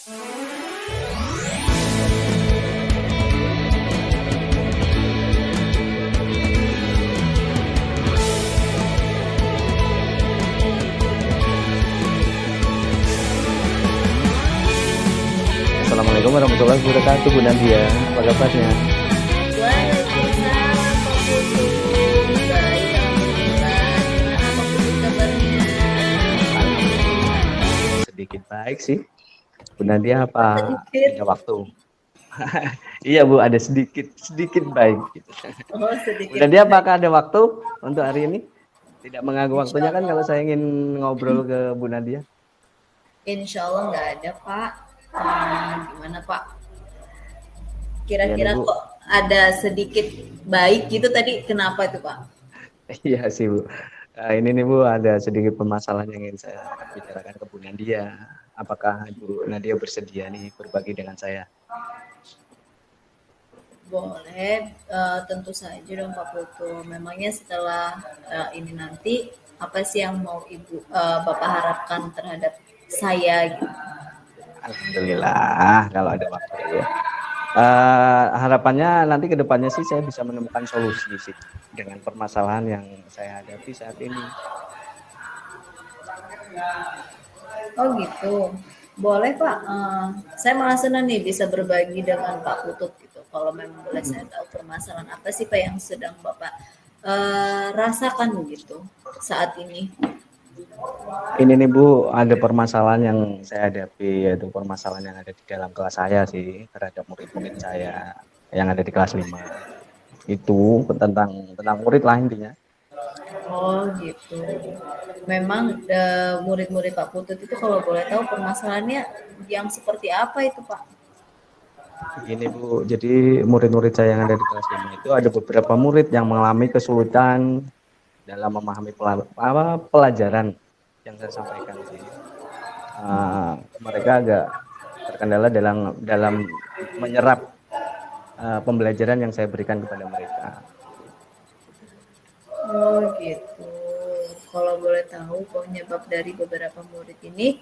Assalamualaikum warahmatullahi wabarakatuh, Bu Nadia. Apa kabarnya? Waalaikumsalam Pak Putu. Baik, alhamdulillah. Gimana Pak Putu kabarnya? Sedikit baik sih. Bu Nadia apa Sedikit. ada waktu? Iya Bu, ada sedikit baik. Gitu. Oh, Bu sedikit. Nadia apakah ada waktu untuk hari ini? Tidak mengganggu waktunya kan kalau saya ingin ngobrol ke Bu Nadia? Insya Allah nggak ada Pak. Gimana Pak? Kira-kira Iya, Bu. kok ada sedikit baik gitu tadi, kenapa itu Pak? Iya sih Bu. Ini nih Bu, ada sedikit permasalahan yang ingin saya bicarakan ke Bu Nadia. Apakah Bu Nadia bersedia nih berbagi dengan saya? Boleh, tentu saja dong Pak Putu. Memangnya setelah ini nanti apa sih yang mau Bapak harapkan terhadap saya gitu? Alhamdulillah kalau ada waktu ya. Harapannya nanti ke depannya sih saya bisa menemukan solusi sih dengan permasalahan yang saya hadapi saat ini. Oh gitu. Boleh Pak. Saya malah senang nih bisa berbagi dengan Pak Putut gitu. Kalau memang boleh saya tahu permasalahan apa sih Pak yang sedang Bapak rasakan gitu saat ini? Ini nih Bu, ada permasalahan yang saya hadapi, yaitu permasalahan yang ada di dalam kelas saya sih terhadap murid-murid saya yang ada di kelas 5. Itu tentang murid lah intinya. Oh gitu. Memang murid-murid Pak Putut itu kalau boleh tahu permasalahannya yang seperti apa itu Pak? Begini Bu, jadi murid-murid saya yang ada di kelas 5 itu ada beberapa murid yang mengalami kesulitan dalam memahami pelajaran yang saya sampaikan sih. Mereka agak terkendala dalam menyerap pembelajaran yang saya berikan kepada mereka. Oh gitu. Kalau boleh tahu penyebab dari beberapa murid ini,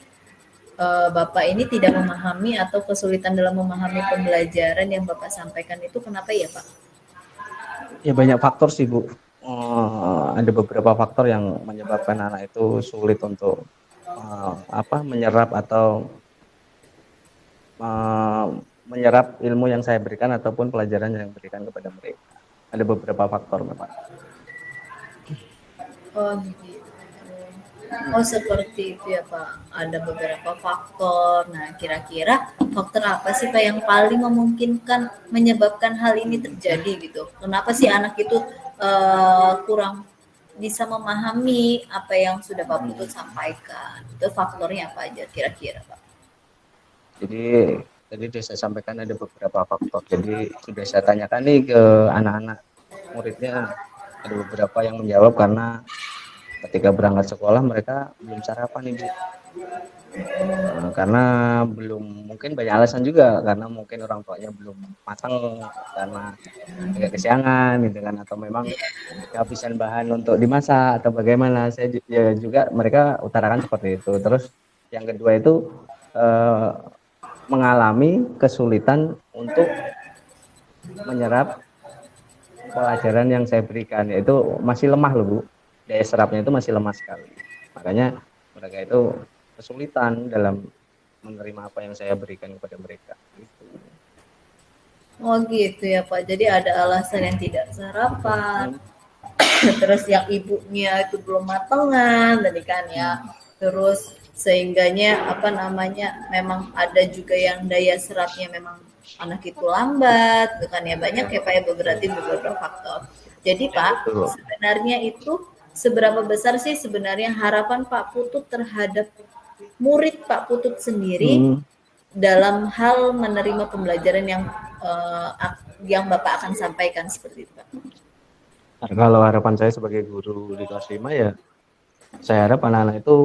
Bapak ini tidak memahami atau kesulitan dalam memahami pembelajaran yang Bapak sampaikan itu kenapa ya Pak? Ya banyak faktor sih Bu. Ada beberapa faktor yang menyebabkan anak itu sulit untuk menyerap atau menyerap ilmu yang saya berikan ataupun pelajaran yang berikan kepada mereka. Ada beberapa faktor Bapak. Oh gitu. Oh seperti itu ya Pak. Ada beberapa faktor. Nah kira-kira faktor apa sih Pak yang paling memungkinkan menyebabkan hal ini terjadi gitu? Kenapa sih anak itu kurang bisa memahami apa yang sudah Pak Putut sampaikan? Itu faktornya apa aja kira-kira Pak? Jadi tadi sudah saya sampaikan ada beberapa faktor. Jadi sudah saya tanyakan nih ke anak-anak muridnya, ada beberapa yang menjawab karena ketika berangkat sekolah mereka belum sarapan nih Bu. Karena belum, mungkin banyak alasan juga, karena mungkin orang tuanya belum matang karena agak kesiangan gitu kan, atau memang kehabisan bahan untuk dimasak atau bagaimana. Saya juga mereka utarakan seperti itu. Terus yang kedua itu mengalami kesulitan untuk menyerap pelajaran yang saya berikan, yaitu masih lemah loh Bu, daya serapnya itu masih lemah sekali. Makanya mereka itu kesulitan dalam menerima apa yang saya berikan kepada mereka gitu. Oh gitu ya Pak, jadi ada alasan yang tidak sarapan, terus yang ibunya itu belum matangan tadi kan ya, terus sehingganya memang ada juga yang daya serapnya memang anak itu lambat, bukan ya, banyak ya Pak ya, berarti beberapa faktor. Jadi Pak, sebenarnya itu seberapa besar sih sebenarnya harapan Pak Putut terhadap murid Pak Putut sendiri dalam hal menerima pembelajaran yang Bapak akan sampaikan seperti itu Pak? Kalau harapan saya sebagai guru di kelas 5 ya, saya harap anak-anak itu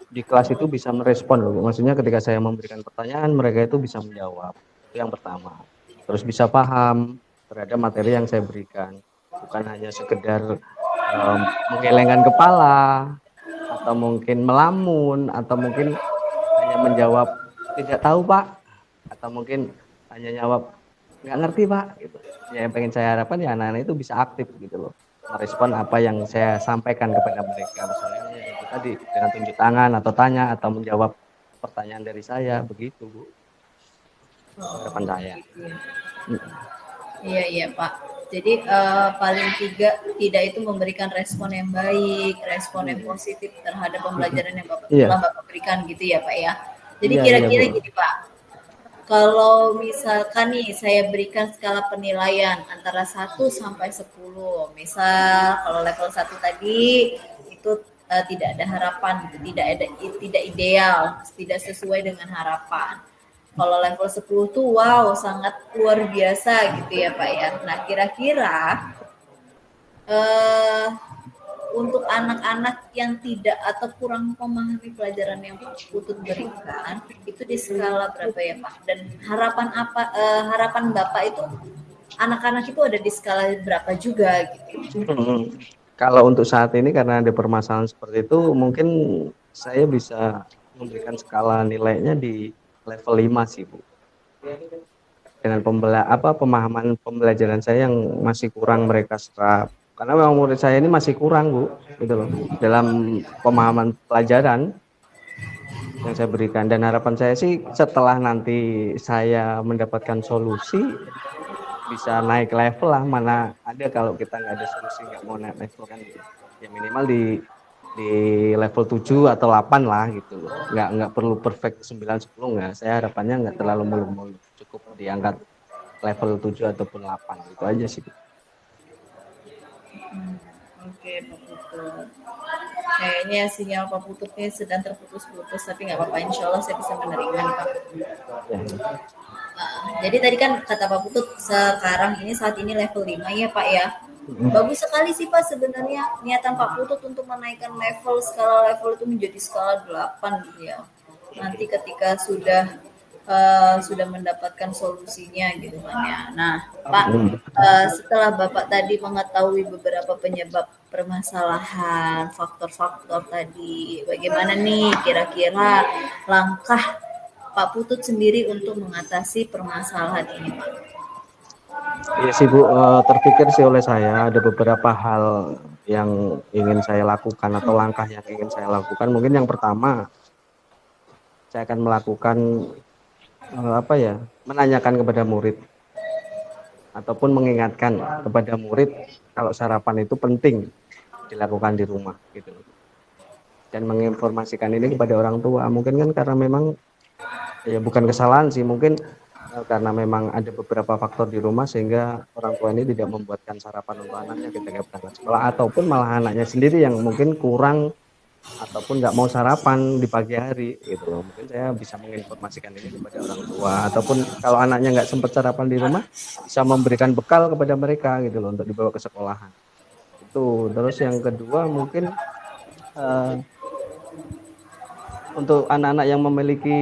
di kelas itu bisa merespon loh. Maksudnya ketika saya memberikan pertanyaan, mereka itu bisa menjawab. Itu yang pertama. Terus bisa paham terhadap materi yang saya berikan. Bukan hanya sekedar menggelengkan kepala, atau mungkin melamun, atau mungkin hanya menjawab tidak tahu Pak, atau mungkin hanya jawab nggak ngerti Pak gitu. Ya yang pengen saya harapkan ya anak-anak itu bisa aktif gitu loh, merespon apa yang saya sampaikan kepada mereka, misalnya ya itu tadi dengan tunjuk tangan atau tanya atau menjawab pertanyaan dari saya begitu Bu, itu harapan Oh, saya. gitu ya. Iya iya Pak. Jadi paling tidak itu memberikan respon yang baik, respon yang positif terhadap pembelajaran yang Bapak Iya, telah Bapak berikan gitu ya Pak ya. Jadi iya Bu. kira-kira gini Pak, kalau misalkan nih saya berikan skala penilaian antara 1 sampai 10, misal kalau level 1 tadi itu tidak ada harapan gitu, tidak ideal, tidak sesuai dengan harapan. Kalau level 10 tuh wow, sangat luar biasa gitu ya Pak ya. Nah, kira-kira eh untuk anak-anak yang tidak atau kurang memahami pelajaran yang Pak Putut berikan itu di skala berapa ya Pak? Dan harapan Bapak itu anak-anak itu ada di skala berapa juga gitu? Kalau untuk saat ini karena ada permasalahan seperti itu, mungkin saya bisa memberikan skala nilainya di level 5 sih Bu. Dengan pemahaman pembelajaran saya yang masih kurang mereka serap. Karena memang murid saya ini masih kurang Bu, gitu loh. Dalam pemahaman pelajaran yang saya berikan, dan harapan saya sih setelah nanti saya mendapatkan solusi bisa naik level lah, mana ada kalau kita nggak ada solusi nggak mau naik level kan gitu. Ya minimal di level 7 atau 8 lah gitu loh, nggak perlu perfect 9 10, nggak, saya harapannya nggak terlalu muluk-muluk, cukup diangkat level 7 ataupun 8 gitu aja sih. Oke Pak Putut. Kayaknya sinyal Pak Pututnya sedang terputus-putus, tapi nggak apa-apa. Insya Allah saya bisa menerima nih Pak. Ya, Jadi tadi kan kata Pak Putut sekarang ini saat ini level 5 ya Pak ya. Bagus sekali sih Pak sebenarnya niatan Pak Putut untuk menaikkan skala level itu menjadi skala 8 gitu ya. Nanti ketika sudah mendapatkan solusinya gitu kan ya. Nah, Pak, setelah Bapak tadi mengetahui beberapa penyebab permasalahan, faktor-faktor tadi, bagaimana nih kira-kira langkah Pak Putut sendiri untuk mengatasi permasalahan ini, Pak? iya sih Bu, terpikir sih oleh saya ada beberapa hal yang ingin saya lakukan atau langkah yang ingin saya lakukan. Mungkin yang pertama saya akan melakukan menanyakan kepada murid ataupun mengingatkan kepada murid kalau sarapan itu penting dilakukan di rumah gitu, dan menginformasikan ini kepada orang tua. Mungkin kan karena memang ya bukan kesalahan sih, mungkin karena memang ada beberapa faktor di rumah sehingga orang tua ini tidak membuatkan sarapan untuk anaknya ketika berangkat sekolah, ataupun malah anaknya sendiri yang mungkin kurang ataupun nggak mau sarapan di pagi hari gitu loh. Mungkin saya bisa menginformasikan ini kepada orang tua, ataupun kalau anaknya nggak sempat sarapan di rumah bisa memberikan bekal kepada mereka gitu loh untuk dibawa ke sekolahan itu. Terus yang kedua mungkin untuk anak-anak yang memiliki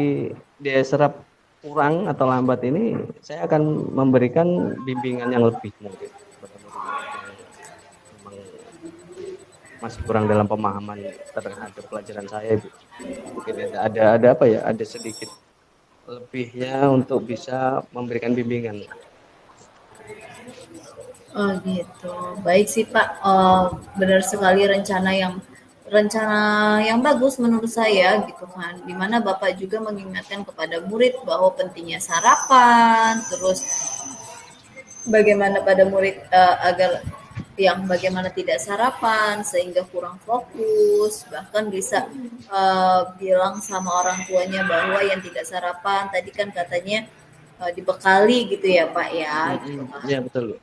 daya serap kurang atau lambat ini, saya akan memberikan bimbingan yang lebih mungkin kepada murid-murid yang memang masih kurang dalam pemahaman terhadap pelajaran saya, Ibu. Mungkin ada sedikit lebihnya untuk bisa memberikan bimbingan. Oh gitu. Baik sih Pak. Benar sekali rencana yang bagus menurut saya gitu kan. Dimana Bapak juga mengingatkan kepada murid bahwa pentingnya sarapan, terus bagaimana pada murid agar yang bagaimana tidak sarapan sehingga kurang fokus, bahkan bisa bilang sama orang tuanya bahwa yang tidak sarapan tadi kan katanya dibekali gitu ya Pak ya gitu kan. Iya betul.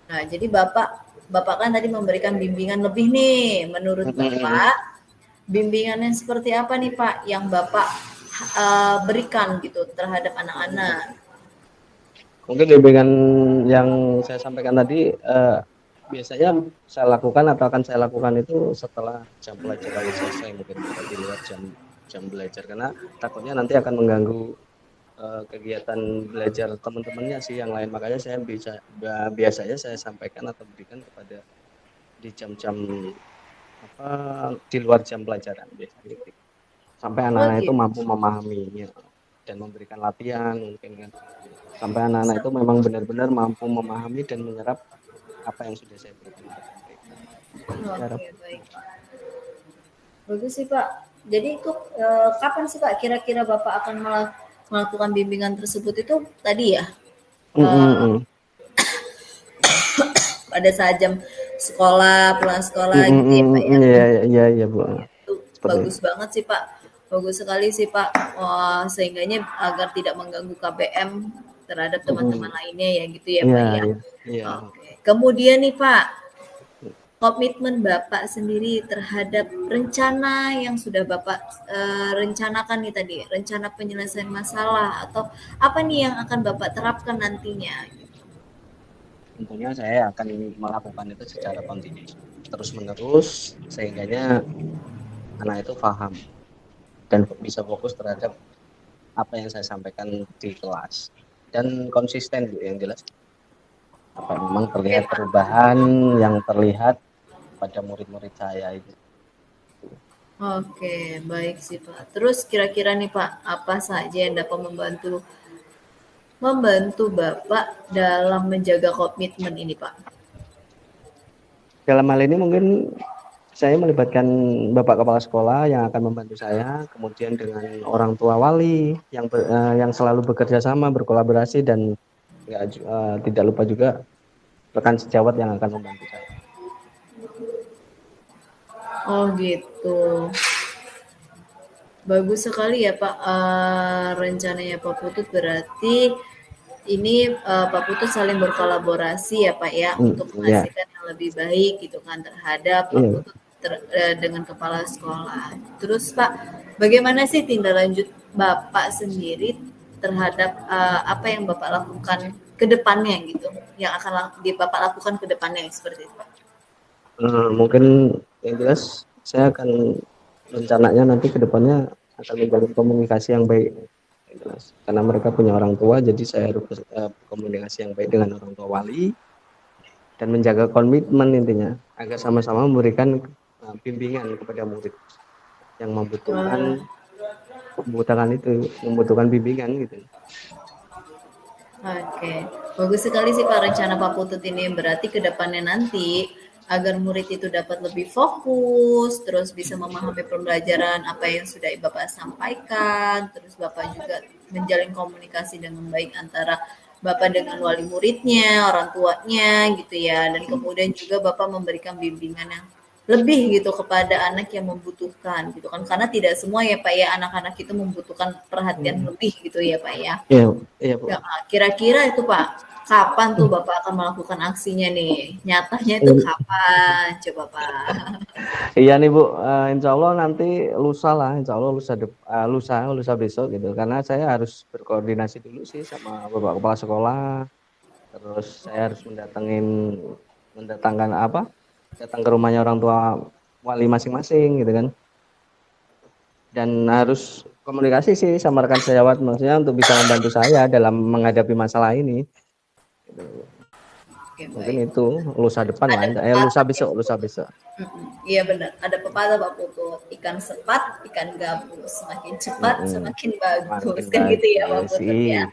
Nah, jadi Bapak kan tadi memberikan bimbingan lebih nih. Menurut Bapak, bimbingan yang seperti apa nih Pak yang Bapak berikan gitu terhadap anak-anak? Mungkin bimbingan yang saya sampaikan tadi biasanya saya lakukan atau akan saya lakukan itu setelah jam pelajaran selesai, mungkin atau di luar jam belajar, karena takutnya nanti akan mengganggu kegiatan belajar teman-temannya sih yang lain. Makanya biasanya saya sampaikan atau berikan kepada di jam-jam di luar jam pelajaran biasanya, sampai Oh anak-anak itu gitu. mampu memahaminya. dan memberikan latihan mungkin kan, sampai anak-anak itu memang benar-benar mampu memahami dan menyerap apa yang sudah saya berikan kepada mereka. Oke, baik Pak. Bagus sih Pak. Jadi itu kapan sih Pak kira-kira Bapak akan melakukan bimbingan tersebut itu tadi ya? Pada saat jam sekolah, pulang sekolah gitu ya Pak ya? Iya Bu. Itu bagus banget sih Pak. Bagus sekali sih Pak. Sehingganya agar tidak mengganggu KBM terhadap teman-teman lainnya ya gitu ya Pak ya? Iya. Oke. Kemudian nih Pak, komitmen Bapak sendiri terhadap rencana yang sudah Bapak rencanakan nih tadi, rencana penyelesaian masalah atau apa nih yang akan Bapak terapkan nantinya? Tentunya saya akan melakukan itu secara kontinu, terus-menerus, sehingganya anak itu paham dan bisa fokus terhadap apa yang saya sampaikan di kelas dan konsisten Bu, yang jelas apa memang terlihat perubahan yang terlihat pada murid-murid saya itu. Oke, baik sih Pak. Terus kira-kira nih Pak, apa saja yang dapat membantu Bapak dalam menjaga komitmen ini Pak? Dalam hal ini mungkin saya melibatkan Bapak Kepala Sekolah yang akan membantu saya, kemudian dengan orang tua wali yang selalu bekerja sama, berkolaborasi, dan tidak lupa juga rekan sejawat yang akan membantu saya. Oh gitu. Bagus sekali ya Pak rencananya Pak Putut, berarti ini Pak Putut saling berkolaborasi ya Pak ya untuk menghasilkan yang lebih baik gitu kan terhadap Pak Putut dengan kepala sekolah. Terus Pak, bagaimana sih tindak lanjut Bapak sendiri terhadap apa yang Bapak lakukan ke depannya gitu, yang akan Bapak lakukan ke depannya seperti itu Pak? Mungkin yang jelas saya akan rencananya nanti ke depannya akan membangun komunikasi yang baik, yang jelas. Karena mereka punya orang tua, jadi saya harus komunikasi yang baik dengan orang tua wali dan menjaga komitmen intinya agar sama-sama memberikan bimbingan kepada murid yang membutuhkan bimbingan gitu. Oke, bagus sekali sih Pak rencana Pak Putut ini. Berarti ke depannya nanti agar murid itu dapat lebih fokus, terus bisa memahami pembelajaran apa yang sudah Bapak sampaikan, terus Bapak juga menjalin komunikasi dengan baik antara Bapak dengan wali muridnya, orang tuanya gitu ya, dan kemudian juga Bapak memberikan bimbingan yang lebih gitu kepada anak yang membutuhkan gitu kan, karena tidak semua ya Pak ya anak-anak itu membutuhkan perhatian lebih gitu ya Pak ya. Iya Bu. Ya, kira-kira itu Pak, kapan tuh Bapak akan melakukan aksinya nih? Nyatanya itu kapan? Coba Pak. Iya nih Bu, insya Allah nanti lusa lah, insya Allah lusa besok gitu. Karena saya harus berkoordinasi dulu sih sama Bapak Kepala Sekolah. Terus saya harus datang ke rumahnya orang tua wali masing-masing gitu kan. Dan harus komunikasi sih sama rekan sejawat, maksudnya untuk bisa membantu saya dalam menghadapi masalah ini. Oke, mungkin itu lusa depan lah, lusa besok. Iya benar, ada pepatah Pak Putut, ikan sepat, ikan gabus, semakin cepat semakin bagus, kan gitu ya Pak Putut ya.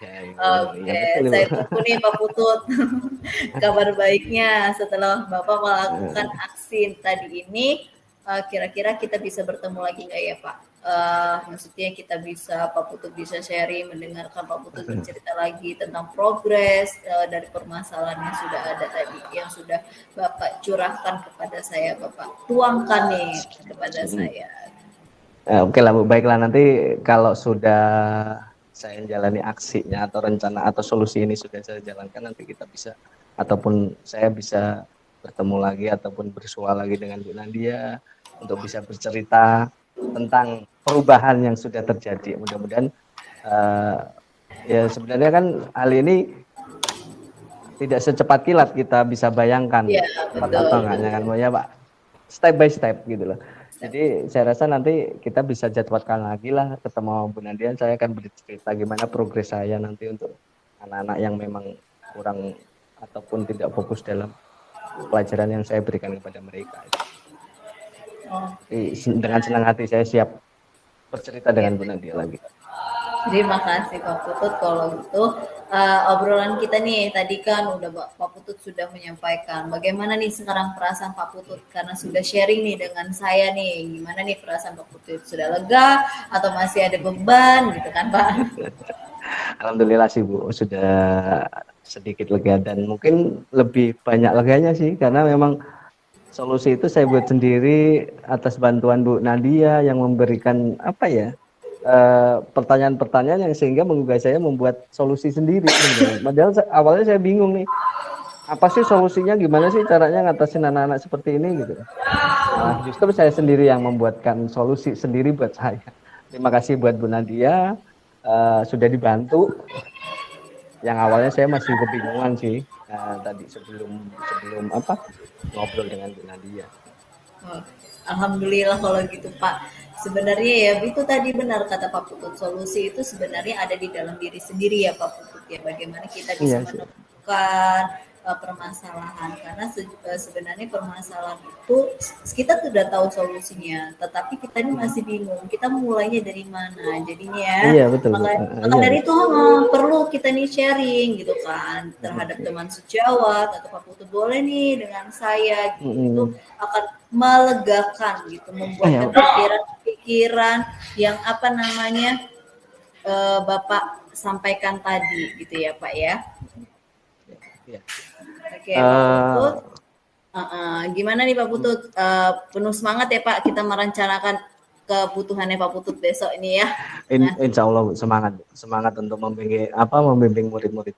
Oke, saya tunggu nih Pak Putut kabar baiknya setelah Bapak melakukan aksi tadi ini. Kira-kira kita bisa bertemu lagi nggak ya Pak? Maksudnya Pak Putut bisa sharing, mendengarkan Pak Putut bercerita lagi tentang progres dari permasalahan yang sudah ada tadi, yang sudah Bapak curahkan kepada saya, Bapak tuangkan nih kepada saya. Oke lah Bu, baiklah, nanti kalau sudah saya jalani aksinya atau rencana atau solusi ini sudah saya jalankan, nanti kita bisa, ataupun saya bisa bertemu lagi ataupun bersua lagi dengan Bu Nadia untuk bisa bercerita tentang perubahan yang sudah terjadi. Mudah-mudahan ya sebenarnya kan hal ini tidak secepat kilat kita bisa bayangkan. Ya, betul. Kan ya Pak, step by step gitu loh. Jadi saya rasa nanti kita bisa jadwalkan lagi lah ketemu Bu Nadia. Saya akan bercerita gimana progres saya nanti untuk anak-anak yang memang kurang ataupun tidak fokus dalam pelajaran yang saya berikan kepada mereka. Dengan senang hati saya siap bercerita dengan Bu Nadia lagi. Terima kasih Pak Putut. Kalau gitu obrolan kita nih tadi kan udah Pak Putut sudah menyampaikan bagaimana nih sekarang perasaan Pak Putut karena sudah sharing nih dengan saya nih gimana nih perasaan Pak Putut, sudah lega atau masih ada beban gitu kan Pak? Alhamdulillah sih Bu, sudah sedikit lega dan mungkin lebih banyak leganya sih karena memang solusi itu saya buat sendiri atas bantuan Bu Nadia yang memberikan apa ya, pertanyaan-pertanyaan yang sehingga menggugah saya membuat solusi sendiri gitu. Padahal awalnya saya bingung nih, apa sih solusinya, gimana sih caranya ngatasin anak-anak seperti ini gitu. Malah justru saya sendiri yang membuatkan solusi sendiri buat saya. Terima kasih buat Bu Nadia, sudah dibantu. Yang awalnya saya masih kebingungan sih, tadi sebelum apa ngobrol dengan Bu Nadia. Oh, alhamdulillah kalau gitu Pak. Sebenarnya ya itu tadi benar kata Pak Putut. Solusi itu sebenarnya ada di dalam diri sendiri ya Pak Putut ya. Bagaimana kita bisa Iya sih. menemukan permasalahan karena sebenarnya permasalahan itu kita sudah tahu solusinya, tetapi kita ini masih bingung. Kita mulainya dari mana? Jadinya Iya betul Bu. maka Iya dari Bu. itu perlu kita nih sharing gitu kan terhadap teman sejawat atau Pak Putut boleh nih dengan saya gitu. Itu akan melegakan gitu, membuatkan pikiran-pikiran yang apa namanya Bapak sampaikan tadi gitu ya Pak ya. Iya. Oke Pak Putut, gimana nih Pak Putut? Penuh semangat ya Pak kita merencanakan kebutuhannya Pak Putut besok ini ya. Insya Allah Bu, semangat untuk membimbing murid-murid.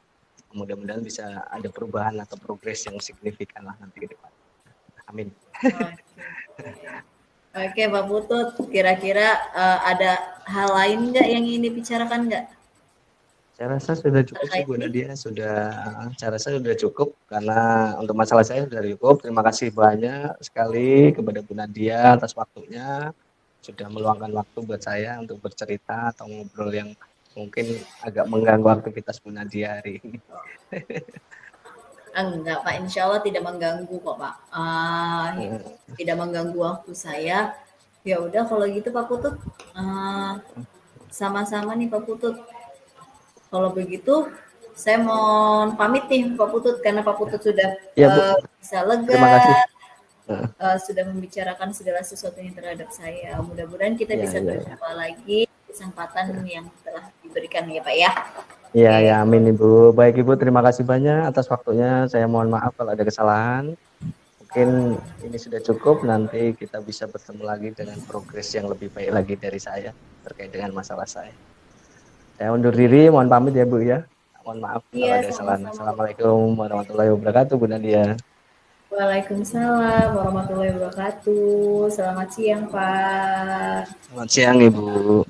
Mudah-mudahan bisa ada perubahan atau progres yang signifikan lah nanti ke depan. Amin. Oke Pak Putut, kira-kira ada hal lain nggak yang ingin dibicarakan nggak? Saya rasa sudah cukup sih Bu Nadia, saya rasa sudah cukup karena untuk masalah saya sudah cukup. Terima kasih banyak sekali kepada Bu Nadia atas waktunya, sudah meluangkan waktu buat saya untuk bercerita atau ngobrol yang mungkin agak mengganggu aktivitas Bu Nadia hari ini. Enggak Pak, insya Allah tidak mengganggu kok Pak. Tidak mengganggu waktu saya. Ya udah kalau gitu Pak Putut, sama-sama nih Pak Putut. Kalau begitu saya mohon pamit nih Pak Putut karena Pak Putut sudah bisa lega. Terima kasih. Sudah membicarakan segala sesuatunya terhadap saya. Mudah-mudahan kita bisa berjumpa lagi kesempatan yang telah diberikan ya Pak ya. Iya ya, amin Ibu. Baik Ibu, terima kasih banyak atas waktunya. Saya mohon maaf kalau ada kesalahan. Mungkin ini sudah cukup, nanti kita bisa bertemu lagi dengan progres yang lebih baik lagi dari saya terkait dengan masalah saya. Saya undur diri, mohon pamit ya Bu ya. Mohon maaf kalau ada kesalahan. Assalamualaikum warahmatullahi wabarakatuh Bu Nadia. Waalaikumsalam warahmatullahi wabarakatuh. Selamat siang Pak. Selamat siang Ibu.